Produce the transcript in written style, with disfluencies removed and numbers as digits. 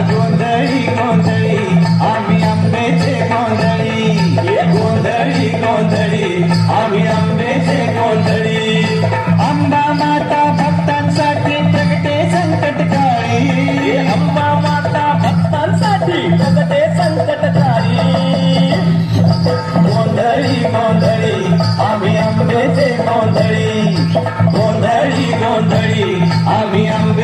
गोंधळी गोंधळी आम्ही आंब्याचे गोंधळी, गोंधळी गोंधळी आम्ही आंब्याचे गोंधळी. अंबा माता भक्तांसाठी प्रगटे संकट काळी, अंबा माता भक्तांसाठी प्रगटे संकटकारी. गोंधळी गोंधळी आम्ही आंब्याचे गोंधळी, गोंधळी गोंधळी आम्ही आंब्याचे